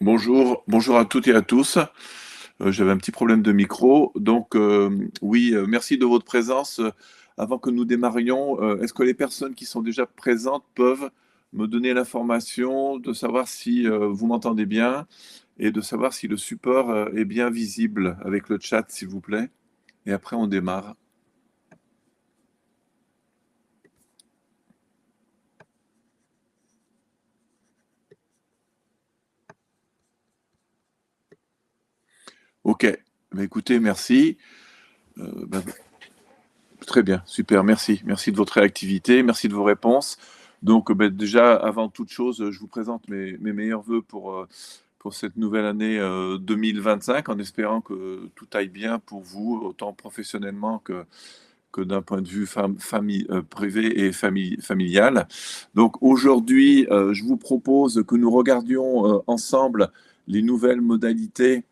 Bonjour, bonjour à toutes et à tous. J'avais un petit problème de micro. Donc, oui, merci de votre présence. Avant que nous démarrions, est-ce que les personnes qui sont déjà présentes peuvent me donner l'information de savoir si vous m'entendez bien et de savoir si le support est bien visible avec le chat, s'il vous plaît? Et après, on démarre. OK. Bah, écoutez, merci. Bah, très bien, super, merci. Merci de votre réactivité, merci de vos réponses. Donc, ben, déjà, avant toute chose, je vous présente mes meilleurs vœux pour cette nouvelle année 2025, en espérant que tout aille bien pour vous, autant professionnellement que d'un point de vue famille, privé et familial. Donc aujourd'hui, je vous propose que nous regardions ensemble les nouvelles modalités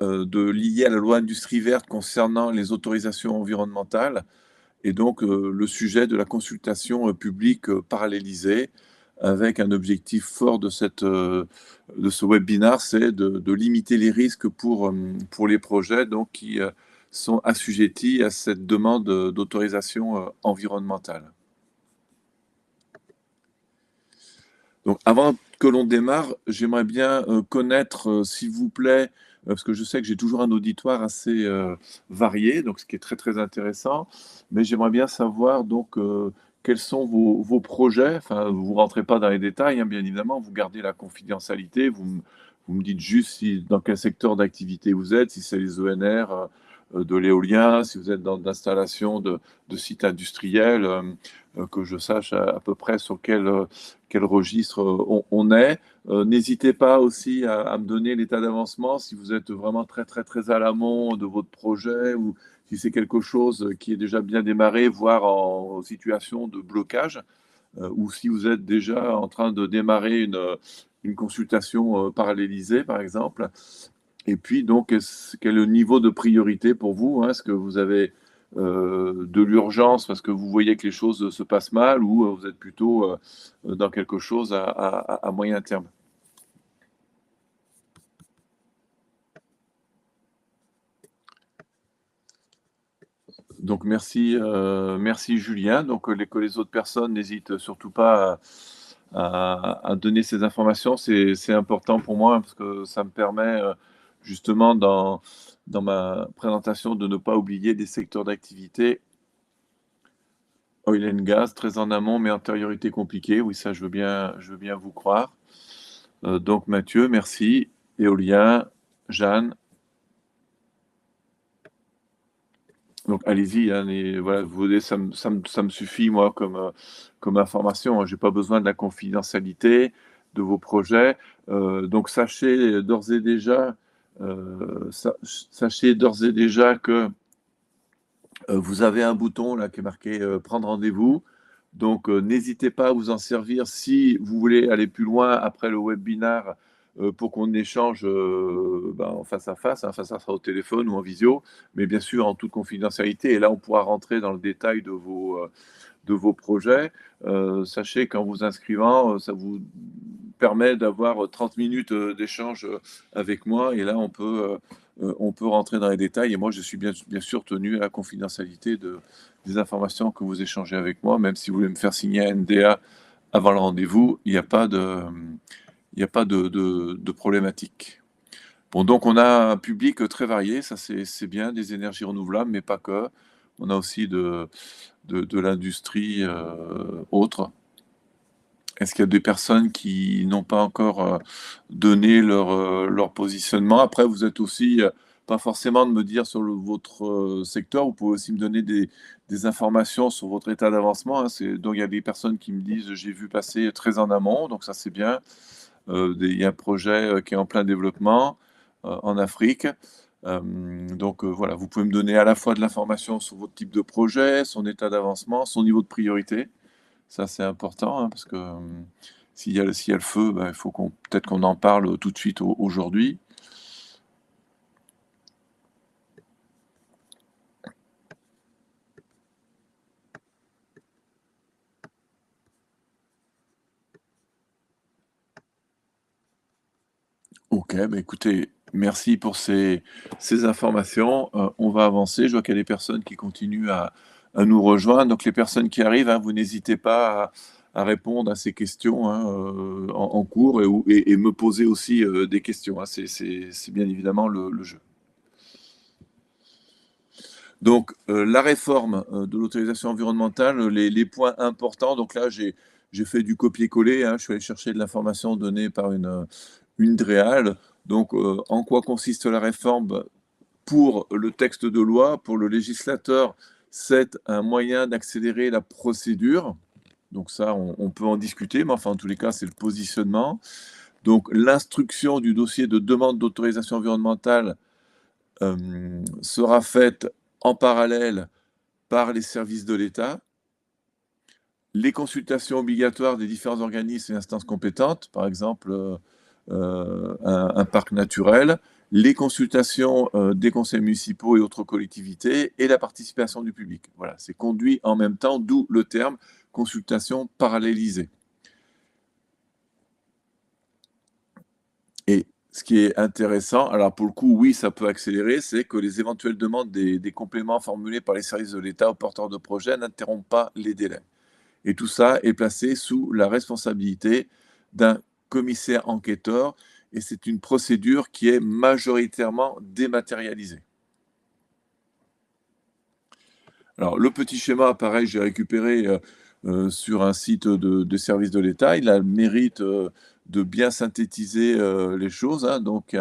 liées à la loi industrie verte concernant les autorisations environnementales et donc le sujet de la consultation publique parallélisée avec un objectif fort de ce webinaire, c'est de limiter les risques pour les projets donc, qui sont assujettis à cette demande d'autorisation environnementale. Donc, avant que l'on démarre, j'aimerais bien connaître, s'il vous plaît, parce que je sais que j'ai toujours un auditoire assez varié, donc ce qui est très très intéressant, mais j'aimerais bien savoir donc quels sont vos projets. Enfin, vous ne rentrez pas dans les détails, hein, bien évidemment, vous gardez la confidentialité, vous me dites juste dans quel secteur d'activité vous êtes, si c'est les ENR, de l'éolien, si vous êtes dans l'installation de sites industriels, que je sache à peu près sur quel registre on est. N'hésitez pas aussi à me donner l'état d'avancement si vous êtes vraiment très très très à l'amont de votre projet ou si c'est quelque chose qui est déjà bien démarré, voire en situation de blocage, ou si vous êtes déjà en train de démarrer une consultation parallélisée, par exemple. Et puis, donc, quel est le niveau de priorité pour vous, hein? Est-ce que vous avez de l'urgence parce que vous voyez que les choses se passent mal ou vous êtes plutôt dans quelque chose à moyen terme? Donc, merci, merci Julien. Donc, que les autres personnes n'hésitent surtout pas à donner ces informations. C'est important pour moi parce que ça me permet justement dans ma présentation de ne pas oublier des secteurs d'activité. Oil and gas, très en amont, mais antériorité compliquée. Oui, ça, je veux bien vous croire. Donc, Mathieu, merci. Éolien, Jeanne. Donc, allez-y, hein, voilà, vous voulez, ça me suffit, moi, comme information, hein. J'ai pas besoin de la confidentialité de vos projets. Donc, sachez d'ores et déjà que vous avez un bouton là qui est marqué prendre rendez-vous. Donc, n'hésitez pas à vous en servir si vous voulez aller plus loin après le webinaire pour qu'on échange ben, en face à face, hein, face à face au téléphone ou en visio, mais bien sûr en toute confidentialité. Et là, on pourra rentrer dans le détail de vos projets. Sachez qu'en vous inscrivant, ça vous permet d'avoir 30 minutes d'échange avec moi. Et là, on peut rentrer dans les détails. Et moi, je suis bien sûr tenu à la confidentialité des informations que vous échangez avec moi, même si vous voulez me faire signer un NDA avant le rendez-vous, il n'y a pas de problématique. Bon, donc on a un public très varié, ça c'est bien, des énergies renouvelables, mais pas que. On a aussi de l'industrie autre. Est-ce qu'il y a des personnes qui n'ont pas encore donné leur positionnement? Après, vous êtes aussi, pas forcément de me dire sur votre secteur, vous pouvez aussi me donner des informations sur votre état d'avancement, hein. Donc, il y a des personnes qui me disent, j'ai vu passer très en amont, donc ça c'est bien. Il y a un projet qui est en plein développement en Afrique. Donc voilà, vous pouvez me donner à la fois de l'information sur votre type de projet, son état d'avancement, son niveau de priorité. Ça, c'est important, hein, parce que s'il y a le feu, bah, il faut peut-être qu'on en parle tout de suite aujourd'hui. Ok, bah écoutez, merci pour ces informations. On va avancer. Je vois qu'il y a des personnes qui continuent à nous rejoindre. Donc les personnes qui arrivent, hein, vous n'hésitez pas à répondre à ces questions, hein, en cours et me poser aussi des questions, hein. C'est bien évidemment le jeu. Donc, la réforme de l'autorisation environnementale, les points importants, donc là, j'ai fait du copier-coller, hein, je suis allé chercher de l'information donnée par une DREAL. Donc, en quoi consiste la réforme pour le texte de loi? Pour le législateur, c'est un moyen d'accélérer la procédure. Donc ça, on peut en discuter, mais enfin, en tous les cas, c'est le positionnement. Donc, l'instruction du dossier de demande d'autorisation environnementale sera faite en parallèle par les services de l'État, les consultations obligatoires des différents organismes et instances compétentes, par exemple un parc naturel, les consultations des conseils municipaux et autres collectivités et la participation du public. Voilà, c'est conduit en même temps, d'où le terme consultation parallélisée. Et ce qui est intéressant, alors pour le coup, oui, ça peut accélérer, c'est que les éventuelles demandes des compléments formulés par les services de l'État aux porteurs de projets n'interrompent pas les délais. Et tout ça est placé sous la responsabilité d'un commissaire enquêteur et c'est une procédure qui est majoritairement dématérialisée. Alors, le petit schéma, pareil, j'ai récupéré sur un site de service de l'État. Il a le mérite de bien synthétiser les choses, hein. Donc,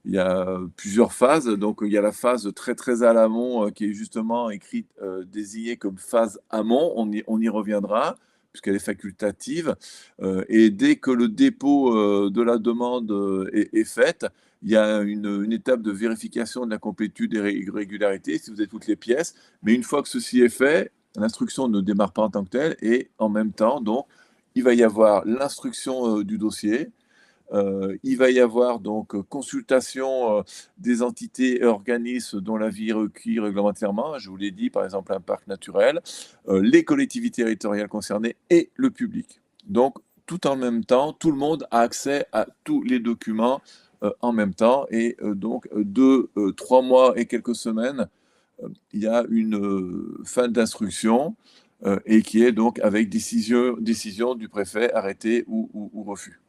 il y a plusieurs phases. Donc, il y a la phase très, très à l'amont qui est justement écrite, désignée comme phase amont. On y reviendra, puisqu'elle est facultative. Et dès que le dépôt de la demande est faite, il y a une étape de vérification de la complétude et régularité, si vous avez toutes les pièces. Mais une fois que ceci est fait, l'instruction ne démarre pas en tant que telle et en même temps, donc, il va y avoir l'instruction du dossier, il va y avoir donc consultation des entités et organismes dont l'avis est requis réglementairement, je vous l'ai dit, par exemple un parc naturel, les collectivités territoriales concernées et le public. Donc, tout en même temps, tout le monde a accès à tous les documents en même temps et donc 3 mois et quelques semaines, il y a une fin d'instruction et qui est donc avec décision du préfet, arrêté ou refus.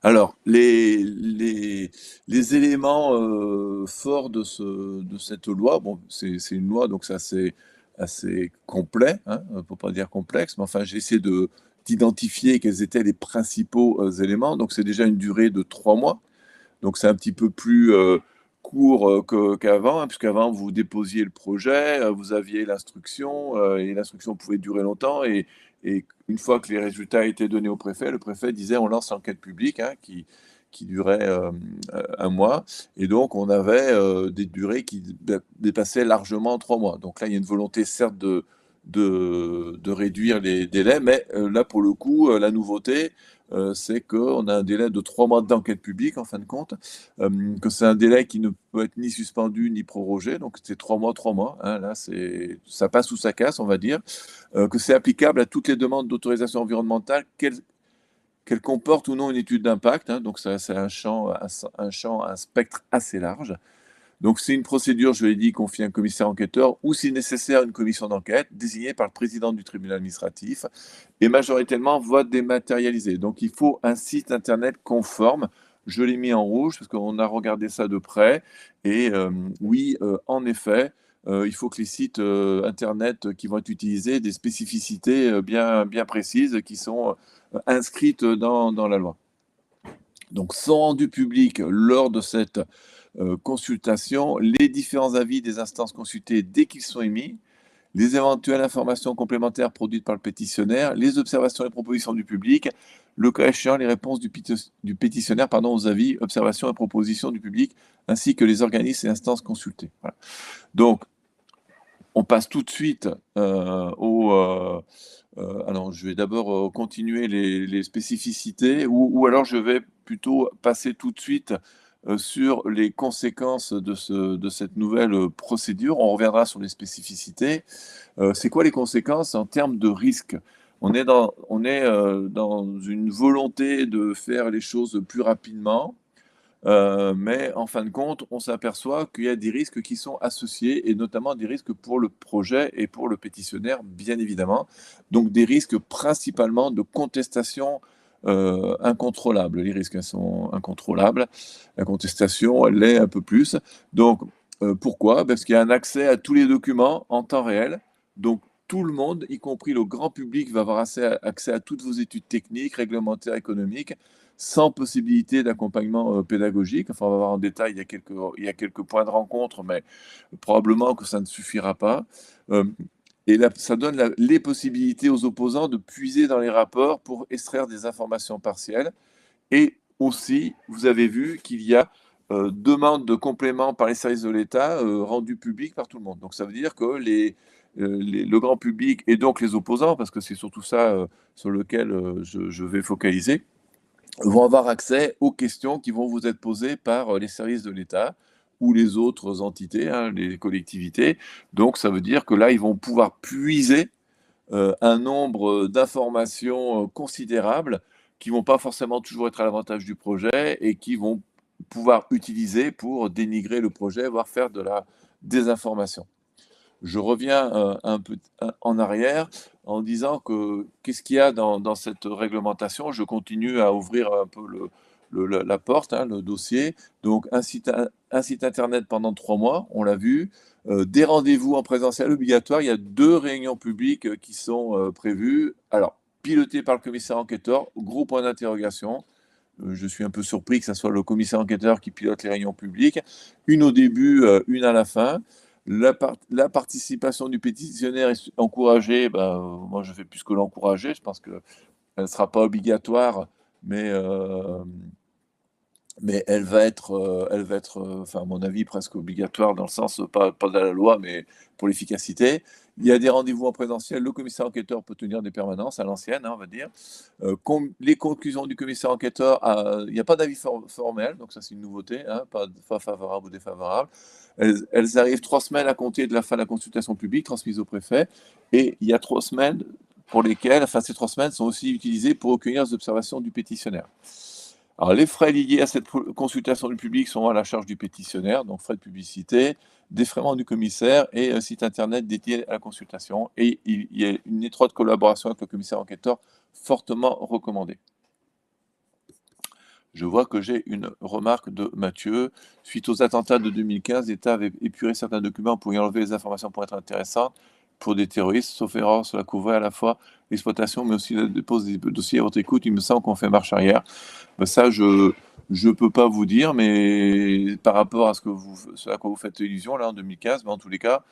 Alors, les éléments forts de cette loi, bon, c'est une loi, donc c'est assez complet, hein, pour pas dire complexe, mais enfin, j'ai essayé d'identifier quels étaient les principaux éléments. Donc, c'est déjà une durée de 3 mois. Donc c'est un petit peu plus court qu'avant, hein, puisqu'avant vous déposiez le projet, vous aviez l'instruction, et l'instruction pouvait durer longtemps. Et une fois que les résultats étaient donnés au préfet, le préfet disait on lance l'enquête publique, hein, qui durait 1 mois. Et donc on avait des durées qui dépassaient largement 3 mois. Donc là, il y a une volonté certes de réduire les délais, mais là pour le coup, la nouveauté, c'est qu'on a un délai de 3 mois d'enquête publique, en fin de compte, que c'est un délai qui ne peut être ni suspendu ni prorogé, donc c'est 3 mois, 3 mois, hein, là, ça passe ou ça casse, on va dire, que c'est applicable à toutes les demandes d'autorisation environnementale, qu'elles comportent ou non une étude d'impact, hein, donc c'est un spectre assez large. Donc, c'est une procédure, je l'ai dit, confiée à un commissaire enquêteur ou, si nécessaire, une commission d'enquête désignée par le président du tribunal administratif et majoritairement vote dématérialisé. Donc, il faut un site internet conforme. Je l'ai mis en rouge parce qu'on a regardé ça de près. Et oui, en effet, il faut que les sites internet qui vont être utilisés aient des spécificités bien, bien précises qui sont inscrites dans la loi. Donc, sont rendus publics lors de cette consultation les différents avis des instances consultées dès qu'ils sont émis, les éventuelles informations complémentaires produites par le pétitionnaire, les observations et propositions du public, le cas échéant, les réponses du pétitionnaire aux avis, observations et propositions du public, ainsi que les organismes et instances consultées. Voilà. Donc, on passe tout de suite alors, je vais d'abord continuer les spécificités ou alors je vais plutôt passer tout de suite sur les conséquences de cette nouvelle procédure. On reviendra sur les spécificités. C'est quoi les conséquences en termes de risque? dans une volonté de faire les choses plus rapidement, mais en fin de compte, on s'aperçoit qu'il y a des risques qui sont associés et notamment des risques pour le projet et pour le pétitionnaire, bien évidemment. Donc des risques principalement de contestation incontrôlable. Les risques sont incontrôlables. La contestation, elle l'est un peu plus. Donc pourquoi? Parce qu'il y a un accès à tous les documents en temps réel. Donc tout le monde, y compris le grand public, va avoir accès à toutes vos études techniques, réglementaires, économiques, sans possibilité d'accompagnement pédagogique. Enfin, on va voir en détail, il y a quelques points de rencontre, mais probablement que ça ne suffira pas. Euh, et là, ça donne les possibilités aux opposants de puiser dans les rapports pour extraire des informations partielles. Et aussi, vous avez vu qu'il y a demande de compléments par les services de l'État rendus publics par tout le monde. Donc ça veut dire que le grand public et donc les opposants, parce que c'est surtout ça sur lequel je vais focaliser, vont avoir accès aux questions qui vont vous être posées par les services de l'État ou les autres entités, hein, les collectivités. Donc ça veut dire que là, ils vont pouvoir puiser un nombre d'informations considérables qui vont pas forcément toujours être à l'avantage du projet et qui vont pouvoir utiliser pour dénigrer le projet, voire faire de la désinformation. Je reviens un peu en arrière en disant que qu'est-ce qu'il y a dans cette réglementation? Je continue à ouvrir un peu la porte, hein, le dossier. Donc, un site internet pendant 3 mois, on l'a vu. Des rendez-vous en présentiel obligatoires. Il y a 2 réunions publiques qui sont prévues. Alors, pilotées par le commissaire enquêteur, gros point d'interrogation. Je suis un peu surpris que ce soit le commissaire enquêteur qui pilote les réunions publiques. Une au début, une à la fin. La participation du pétitionnaire est encouragée. Ben, moi, je fais plus que l'encourager. Je pense qu'elle ne sera pas obligatoire, mais, euh, mais elle va être, enfin, à mon avis, presque obligatoire dans le sens, pas de la loi, mais pour l'efficacité. Il y a des rendez-vous en présentiel. Le commissaire enquêteur peut tenir des permanences à l'ancienne, hein, on va dire. Les conclusions du commissaire enquêteur, il n'y a pas d'avis formel, donc ça c'est une nouveauté, hein, pas favorable ou défavorable. Elles arrivent 3 semaines à compter de la fin de la consultation publique transmise au préfet, et il y a 3 semaines pour lesquelles, enfin ces 3 semaines sont aussi utilisées pour recueillir les observations du pétitionnaire. Alors, les frais liés à cette consultation du public sont à la charge du pétitionnaire, donc frais de publicité, défraiement du commissaire et un site internet dédié à la consultation. Et il y a une étroite collaboration avec le commissaire enquêteur, fortement recommandée. Je vois que j'ai une remarque de Mathieu. Suite aux attentats de 2015, l'État avait épuré certains documents pour y enlever les informations pour être intéressantes pour des terroristes, sauf erreur, cela couvrait à la fois l'exploitation, mais aussi la dépose des dossiers à votre écoute. Il me semble qu'on fait marche arrière. Ben ça, je ne peux pas vous dire, mais par rapport à ce à quoi vous faites allusion, là, en 2015, mais en tous les cas,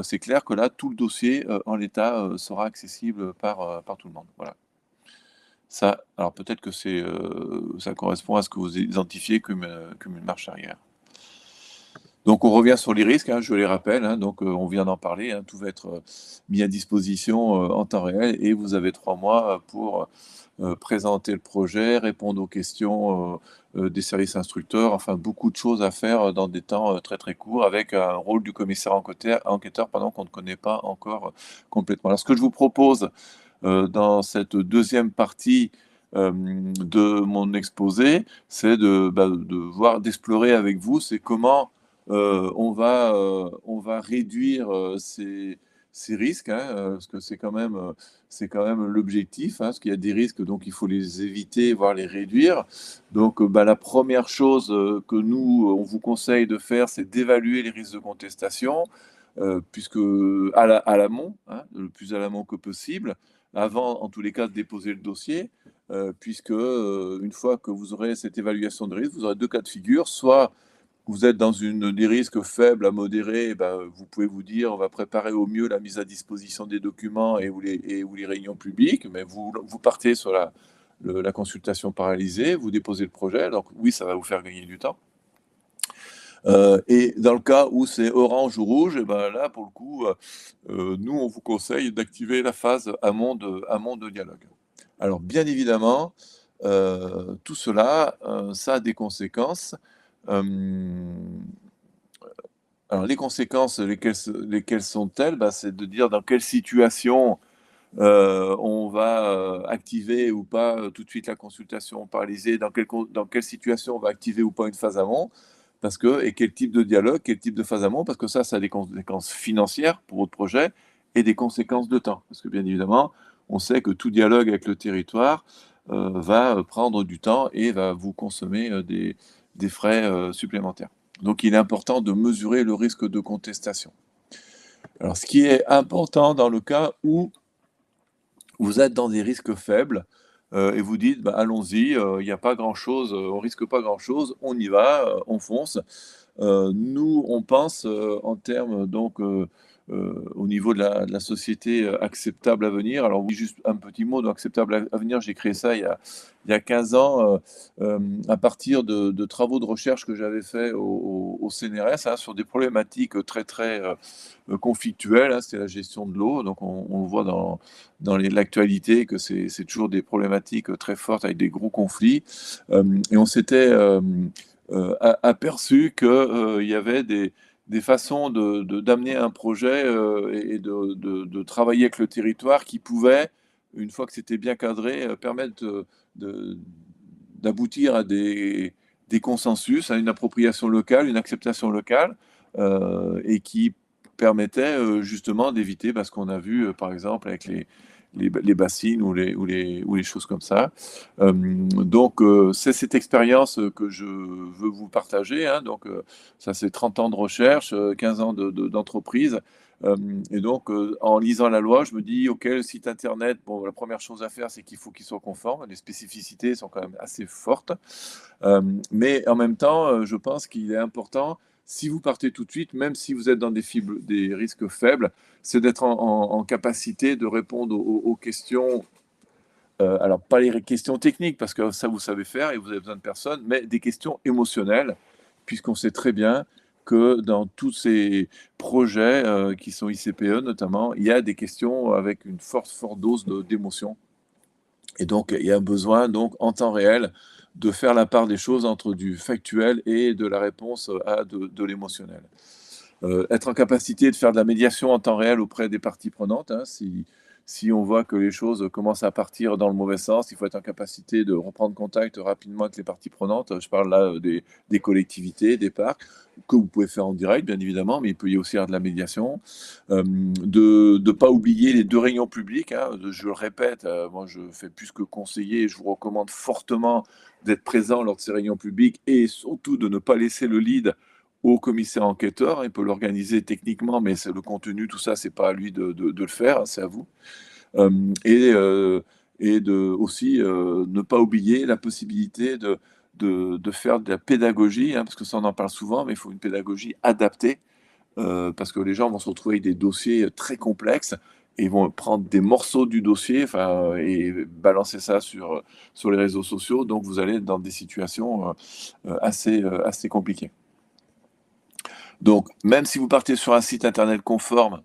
c'est clair que là, tout le dossier, en l'état, sera accessible par tout le monde. Voilà. Ça, alors peut-être que ça correspond à ce que vous identifiez comme une marche arrière. Donc on revient sur les risques, hein, je les rappelle, hein, donc on vient d'en parler, hein, tout va être mis à disposition en temps réel et vous avez 3 mois pour présenter le projet, répondre aux questions des services instructeurs, enfin beaucoup de choses à faire dans des temps très très courts avec un rôle du commissaire enquêteur pardon, qu'on ne connaît pas encore complètement. Alors ce que je vous propose dans cette deuxième partie de mon exposé, c'est de voir, d'explorer avec vous, c'est comment on va réduire ces risques, hein, parce que c'est quand même l'objectif, hein, parce qu'il y a des risques, donc il faut les éviter, voire les réduire. Donc, la première chose que nous, on vous conseille de faire, c'est d'évaluer les risques de contestation, puisque à l'amont, hein, le plus à l'amont que possible, avant, en tous les cas, de déposer le dossier, puisque une fois que vous aurez cette évaluation de risque, vous aurez 2 cas de figure, soit vous êtes dans des risques faibles à modérés, eh ben, vous pouvez vous dire, on va préparer au mieux la mise à disposition des documents ou les réunions publiques, mais vous partez sur la consultation paralysée, vous déposez le projet, donc oui, ça va vous faire gagner du temps. Et dans le cas où c'est orange ou rouge, eh ben là, pour le coup, nous, on vous conseille d'activer la phase amont de dialogue. Alors, bien évidemment, tout cela, ça a des conséquences. Alors, les conséquences, lesquelles sont-elles? Ben, c'est de dire dans quelle situation On va activer ou pas tout de suite la consultation paralysée, dans quelle situation on va activer ou pas une phase amont, et quel type de dialogue, quel type de phase amont, parce que ça a des conséquences financières pour votre projet et des conséquences de temps. Parce que bien évidemment, on sait que tout dialogue avec le territoire va prendre du temps et va vous consommer des frais supplémentaires. Donc il est important de mesurer le risque de contestation. Alors ce qui est important dans le cas où vous êtes dans des risques faibles et vous dites bah, allons-y, il n'y a pas grand-chose, on risque pas grand-chose, on y va, on fonce. Nous, on pense en termes au niveau de la société acceptable à venir. Alors oui, juste un petit mot d'acceptable à venir, j'ai créé ça il y a 15 ans à partir de travaux de recherche que j'avais fait au CNRS sur des problématiques très très conflictuelles, hein, c'était la gestion de l'eau. Donc on voit dans l'actualité que c'est toujours des problématiques très fortes avec des gros conflits. Et on s'était aperçu qu'il y avait des façons d'amener un projet et de travailler avec le territoire qui pouvaient, une fois que c'était bien cadré, permettre de- d'aboutir à des consensus, à une appropriation locale, une acceptation locale, et qui permettait justement d'éviter ce qu'on a vu, par exemple, avec les bassines ou les choses comme ça. C'est cette expérience que je veux vous partager, hein. Ça, c'est 30 ans de recherche, 15 ans d'entreprise. Et donc, en lisant la loi, je me dis, OK, le site internet, bon, la première chose à faire, c'est qu'il faut qu'il soit conforme. Les spécificités sont quand même assez fortes. Mais en même temps, je pense qu'il est important, si vous partez tout de suite, même si vous êtes dans des risques faibles, c'est d'être en capacité de répondre aux questions. Alors, pas les questions techniques, parce que ça, vous savez faire et vous avez besoin de personne, mais des questions émotionnelles, puisqu'on sait très bien que dans tous ces projets qui sont ICPE notamment, il y a des questions avec une forte, forte dose d'émotion. Et donc, il y a besoin, donc, en temps réel, de faire la part des choses entre du factuel et de la réponse à de l'émotionnel. Être en capacité de faire de la médiation en temps réel auprès des parties prenantes, hein, si on voit que les choses commencent à partir dans le mauvais sens, il faut être en capacité de reprendre contact rapidement avec les parties prenantes. Je parle là des collectivités, des parcs, que vous pouvez faire en direct, bien évidemment, mais il peut y aussi avoir de la médiation. De ne pas oublier les 2 réunions publiques, hein. Je le répète, moi je fais plus que conseiller, je vous recommande fortement d'être présent lors de ces réunions publiques et surtout de ne pas laisser le lead au commissaire enquêteur. Il peut l'organiser techniquement, mais c'est le contenu, tout ça, c'est pas à lui de le faire, hein, c'est à vous. Euh, et, euh, et de aussi ne pas oublier la possibilité de faire de la pédagogie, hein, parce que ça on en parle souvent, mais il faut une pédagogie adaptée, parce que les gens vont se retrouver avec des dossiers très complexes et ils vont prendre des morceaux du dossier, et balancer ça sur les réseaux sociaux. Donc vous allez être dans des situations assez compliquées. Donc, même si vous partez sur un site internet conforme,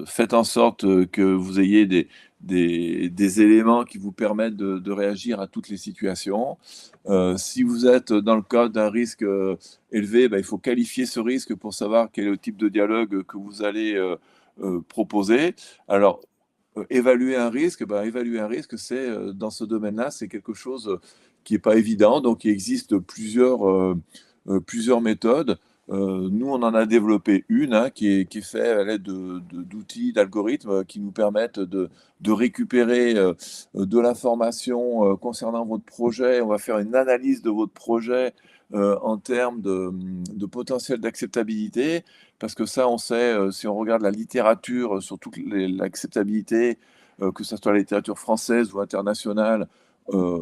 faites en sorte que vous ayez des éléments qui vous permettent de réagir à toutes les situations. Si vous êtes dans le cadre d'un risque élevé, il faut qualifier ce risque pour savoir quel est le type de dialogue que vous allez proposer. Alors, évaluer un risque, c'est dans ce domaine-là, c'est quelque chose qui n'est pas évident. Donc, il existe plusieurs méthodes. Nous, on en a développé une, hein, qui est faite à l'aide d'outils, d'algorithmes qui nous permettent de récupérer de l'information concernant votre projet. On va faire une analyse de votre projet en termes de potentiel d'acceptabilité, parce que ça, on sait, si on regarde la littérature sur toute l'acceptabilité, que ce soit la littérature française ou internationale,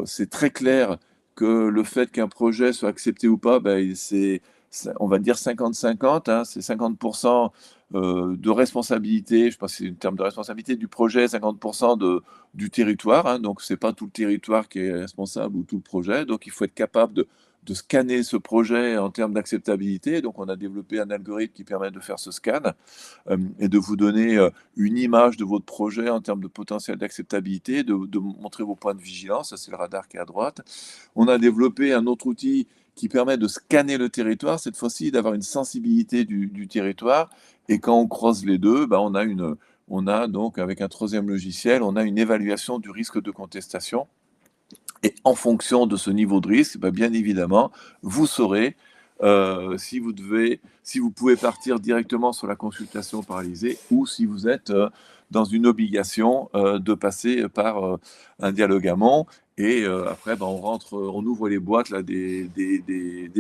c'est très clair que le fait qu'un projet soit accepté ou pas, on va dire 50-50, hein, c'est 50% de responsabilité, je pense que c'est une terme de responsabilité du projet, 50% du territoire, hein. Donc c'est pas tout le territoire qui est responsable ou tout le projet, donc il faut être capable de scanner ce projet en termes d'acceptabilité. Donc on a développé un algorithme qui permet de faire ce scan et de vous donner une image de votre projet en termes de potentiel d'acceptabilité, de montrer vos points de vigilance, ça c'est le radar qui est à droite. On a développé un autre outil qui permet de scanner le territoire, cette fois-ci d'avoir une sensibilité du territoire. Et quand on croise les deux, on a donc, avec un troisième logiciel, on a une évaluation du risque de contestation. Et en fonction de ce niveau de risque, bah, bien évidemment, vous saurez si vous pouvez partir directement sur la consultation paralysée ou si vous êtes dans une obligation de passer par un dialogue amont. Et après, bah, on ouvre les boîtes là, des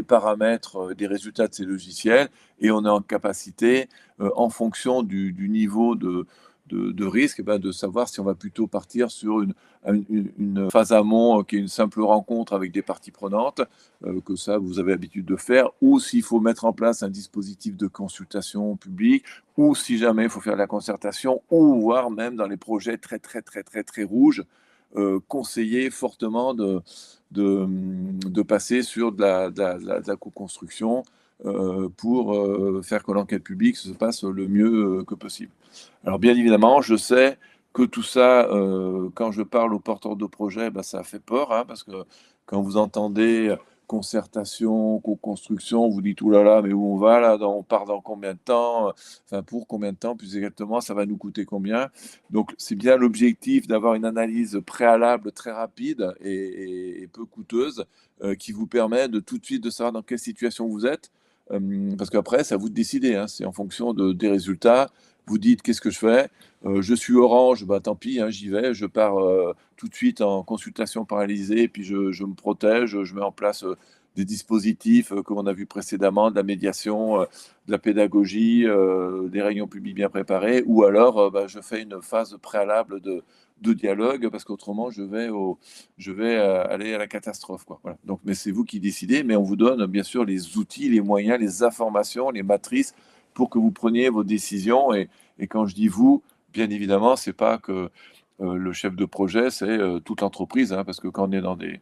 paramètres, des résultats de ces logiciels, et on est en capacité, en fonction du niveau de risque, bah, de savoir si on va plutôt partir sur une phase amont qui est une simple rencontre avec des parties prenantes, que ça vous avez l'habitude de faire, ou s'il faut mettre en place un dispositif de consultation publique, ou si jamais il faut faire de la concertation, ou voire même dans les projets très très très très très rouges, conseiller fortement de passer sur de la co-construction pour faire que l'enquête publique se passe le mieux que possible. Alors bien évidemment, je sais que tout ça, quand je parle aux porteurs de projets, bah, ça fait peur, hein, parce que quand vous entendez concertation, co-construction, vous dites: «Ouh là là, mais où on va là? On part dans combien de temps? Enfin pour combien de temps plus exactement? Ça va nous coûter combien?» Donc c'est bien l'objectif d'avoir une analyse préalable très rapide et peu coûteuse, qui vous permet de tout de suite de savoir dans quelle situation vous êtes. Parce qu'après, c'est à vous de décider, hein, c'est en fonction des résultats. Vous dites: «Qu'est-ce que je fais? Je suis Orange, bah, tant pis, hein, j'y vais, je pars, tout de suite en consultation paralysée, puis je me protège, je mets en place, des dispositifs, comme on a vu précédemment, de la médiation, de la pédagogie, des réunions publiques bien préparées, ou alors, bah, je fais une phase préalable de dialogue parce qu'autrement je vais, aller à la catastrophe, quoi». Voilà, donc mais c'est vous qui décidez, mais on vous donne bien sûr les outils, les moyens, les informations, les matrices pour que vous preniez vos décisions. Et quand je dis «vous», bien évidemment, c'est pas que, le chef de projet, c'est, toute l'entreprise, hein, parce que quand on est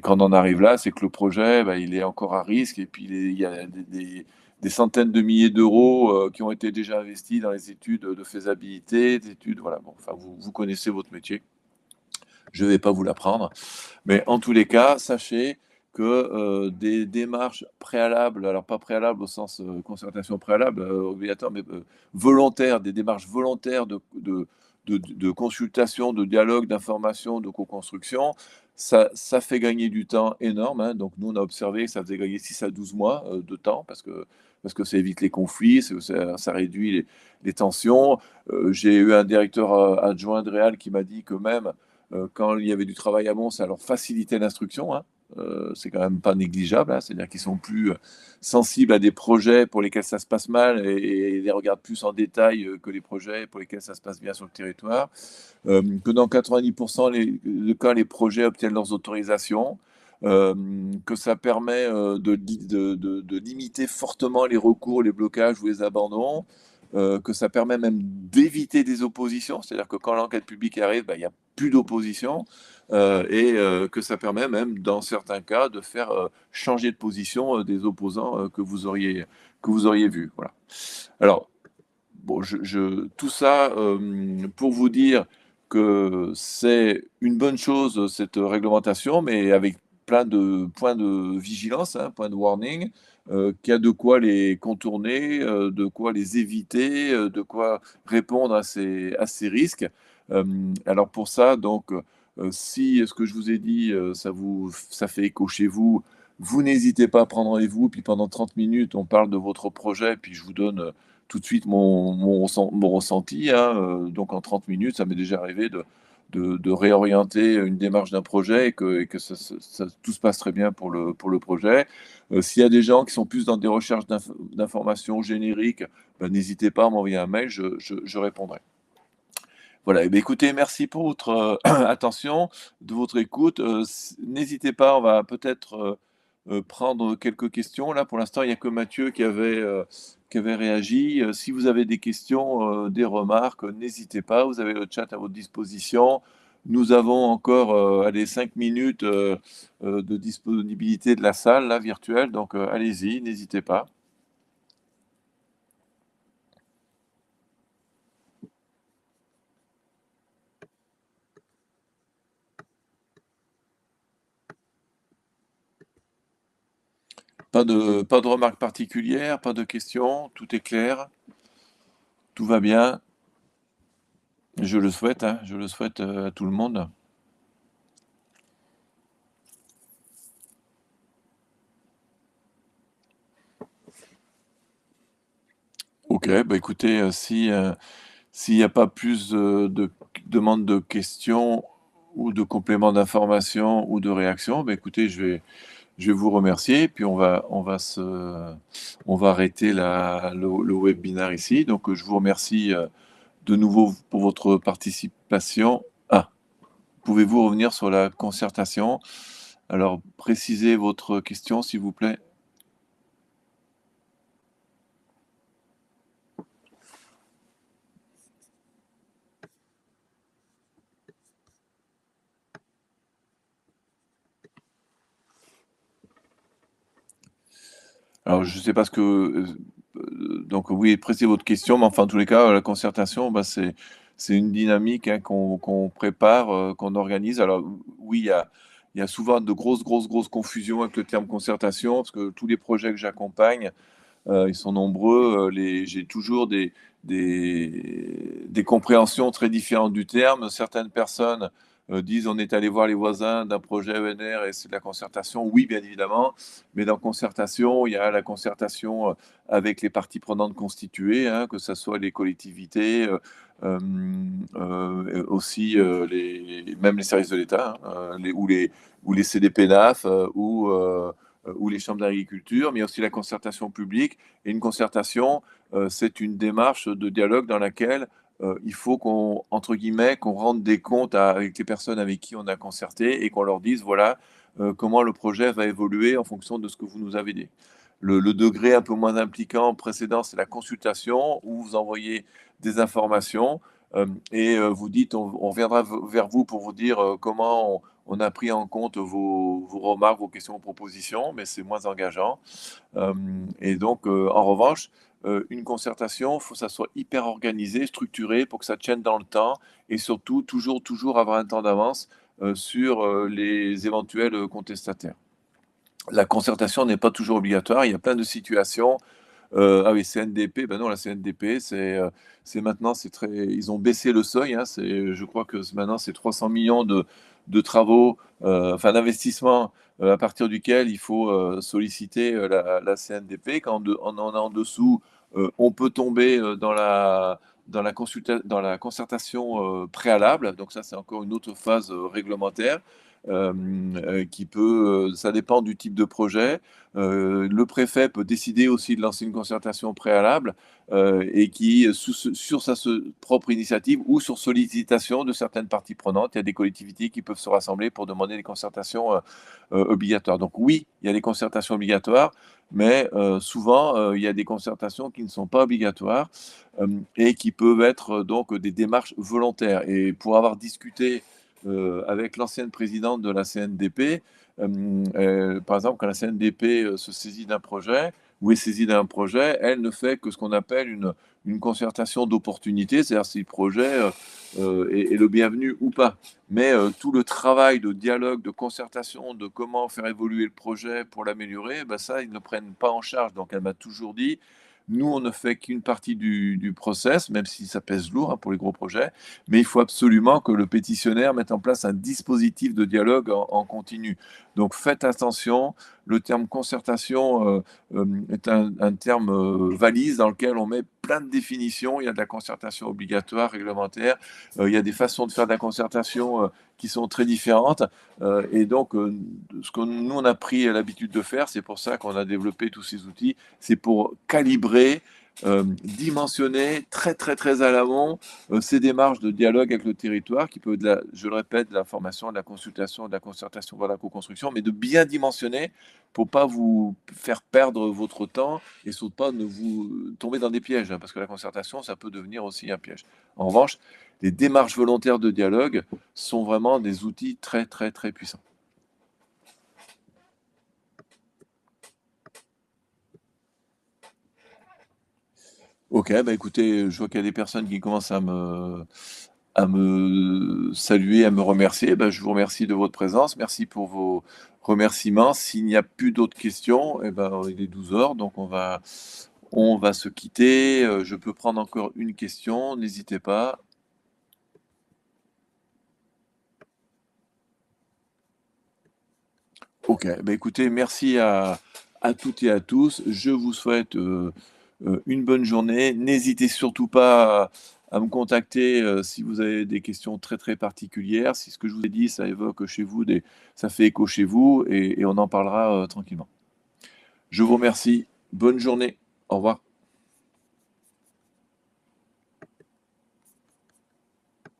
quand on en arrive là, c'est que le projet, bah, il est encore à risque, et puis il y a des centaines de milliers d'euros, qui ont été déjà investis dans les études de faisabilité, des études voilà, bon, enfin vous connaissez votre métier. Je ne vais pas vous l'apprendre. Mais en tous les cas, sachez que, des démarches préalables, alors pas préalables au sens, concertation préalable, obligatoire, mais, volontaires, des démarches volontaires de consultation, de dialogue, d'information, de co-construction, ça fait gagner du temps énorme, hein. Donc nous, on a observé que ça faisait gagner 6 à 12 mois, de temps parce que ça évite les conflits, ça réduit les tensions. J'ai eu un directeur, adjoint de Réal qui m'a dit que même quand il y avait du travail amont, ça leur facilitait l'instruction, hein. C'est quand même pas négligeable, hein. C'est-à-dire qu'ils sont plus, sensibles à des projets pour lesquels ça se passe mal, et les regardent plus en détail, que les projets pour lesquels ça se passe bien sur le territoire. Que dans 90 de cas, les projets obtiennent leurs autorisations. Que ça permet, de limiter fortement les recours, les blocages ou les abandons. Que ça permet même d'éviter des oppositions, c'est-à-dire que quand l'enquête publique arrive, bah, il y a plus d'opposition, que ça permet même, dans certains cas, de faire, changer de position, des opposants, que vous auriez vus, voilà. Alors, bon, tout ça, pour vous dire que c'est une bonne chose, cette réglementation, mais avec plein de points de vigilance, hein, points de warning, qu'il y a de quoi les contourner, de quoi les éviter, de quoi répondre à ces risques. Alors pour ça, donc, si ce que je vous ai dit, ça fait écho chez vous, vous n'hésitez pas à prendre rendez-vous, puis pendant 30 minutes, on parle de votre projet, puis je vous donne, tout de suite mon ressenti, hein, donc en 30 minutes, ça m'est déjà arrivé de réorienter une démarche d'un projet, et que tout se passe très bien pour le projet. S'il y a des gens qui sont plus dans des recherches d'informations génériques, bah, n'hésitez pas à m'envoyer un mail, je répondrai. Voilà, et beh, écoutez, merci pour votre, attention, de votre écoute, n'hésitez pas, on va peut-être, prendre quelques questions. Là, pour l'instant, il n'y a que Mathieu qui avait réagi. Si vous avez des questions, des remarques, n'hésitez pas, vous avez le chat à votre disposition. Nous avons encore, allez, 5 minutes, de disponibilité de la salle, là, virtuelle, donc allez-y, n'hésitez pas. Pas de remarques particulières, pas de questions, tout est clair, tout va bien. Je le souhaite, hein, je le souhaite, à tout le monde. OK, bah, écoutez, si, s'il n'y a pas plus, de demandes de questions ou de compléments d'informations ou de réactions, bah, écoutez, je vais vous remercier, puis on va arrêter le webinaire ici. Donc, je vous remercie, de nouveau pour votre participation. Ah, pouvez-vous revenir sur la concertation? Alors, précisez votre question, s'il vous plaît. Alors, je ne sais pas ce que, donc oui, précisez votre question, mais enfin, en tous les cas, la concertation, bah, c'est une dynamique, hein, qu'on prépare, qu'on organise. Alors oui, il y a souvent de grosses confusions avec le terme concertation, parce que tous les projets que j'accompagne, ils sont nombreux, j'ai toujours des compréhensions très différentes du terme. Certaines personnes, disent: «On est allé voir les voisins d'un projet ENR et c'est de la concertation». Oui, bien évidemment, mais dans concertation, il y a la concertation, avec les parties prenantes constituées, hein, que ça soit les collectivités, aussi, même les services de l'État, hein, ou les CDPENAF, ou les chambres d'agriculture, mais il y a aussi la concertation publique. Et une concertation, c'est une démarche de dialogue dans laquelle, il faut qu'on, entre guillemets, qu'on rende des comptes avec les personnes avec qui on a concerté et qu'on leur dise, voilà, comment le projet va évoluer en fonction de ce que vous nous avez dit. Le degré un peu moins impliquant précédent, c'est la consultation où vous envoyez des informations, vous dites, on reviendra vers vous pour vous dire, comment on a pris en compte vos remarques, vos questions, vos propositions, mais c'est moins engageant. Et donc, en revanche, une concertation, il faut que ça soit hyper organisé, structuré pour que ça tienne dans le temps et surtout toujours avoir un temps d'avance, sur, les éventuels, contestataires. La concertation n'est pas toujours obligatoire, il y a plein de situations. Ah oui, CNDP, ben non, la CNDP, c'est maintenant, c'est très, ils ont baissé le seuil, hein, je crois que maintenant, c'est 300 millions de travaux, enfin d'investissements, à partir duquel il faut, solliciter, la CNDP. Quand on en est en dessous, on peut tomber, dans la concertation, préalable. Donc ça, c'est encore une autre phase, réglementaire, qui peut, ça dépend du type de projet. Le préfet peut décider aussi de lancer une concertation préalable, et qui, sur sa propre initiative ou sur sollicitation de certaines parties prenantes. Il y a des collectivités qui peuvent se rassembler pour demander des concertations, obligatoires. Donc oui, il y a des concertations obligatoires, mais souvent, il y a des concertations qui ne sont pas obligatoires, et qui peuvent être, donc des démarches volontaires. Et pour avoir discuté, avec l'ancienne présidente de la CNDP, par exemple, quand la CNDP, se saisit d'un projet ou est saisie d'un projet, elle ne fait que ce qu'on appelle une concertation d'opportunité, c'est-à-dire si le projet, est le bienvenu ou pas. Mais, tout le travail de dialogue, de concertation, de comment faire évoluer le projet pour l'améliorer, bah, ça, ils ne prennent pas en charge. Donc elle m'a toujours dit: «Nous, on ne fait qu'une partie du process», même si ça pèse lourd, hein, pour les gros projets, mais il faut absolument que le pétitionnaire mette en place un dispositif de dialogue en continu. Donc faites attention, le terme concertation, est un terme, valise dans lequel on met plein de définitions. Il y a de la concertation obligatoire, réglementaire, il y a des façons de faire de la concertation, qui sont très différentes, et donc, ce que nous on a pris l'habitude de faire, c'est pour ça qu'on a développé tous ces outils, c'est pour calibrer, dimensionner très à l'amont, ces démarches de dialogue avec le territoire qui peut, je le répète, de la formation, de la consultation, de la concertation, voire de la co-construction, mais de bien dimensionner pour pas vous faire perdre votre temps et surtout pas ne vous tomber dans des pièges, hein, parce que la concertation, ça peut devenir aussi un piège. En revanche, les démarches volontaires de dialogue sont vraiment des outils très puissants. OK, bah, écoutez, je vois qu'il y a des personnes qui commencent à me saluer, à me remercier. Bah, je vous remercie de votre présence. Merci pour vos remerciements. S'il n'y a plus d'autres questions, eh ben, il est 12 heures, donc on va se quitter. Je peux prendre encore une question, n'hésitez pas. OK. Bah, écoutez, merci à toutes et à tous. Je vous souhaite, une bonne journée. N'hésitez surtout pas à me contacter, si vous avez des questions très, très particulières. Si ce que je vous ai dit, ça évoque chez vous des ça fait écho chez vous et on en parlera, tranquillement. Je vous remercie. Bonne journée. Au revoir.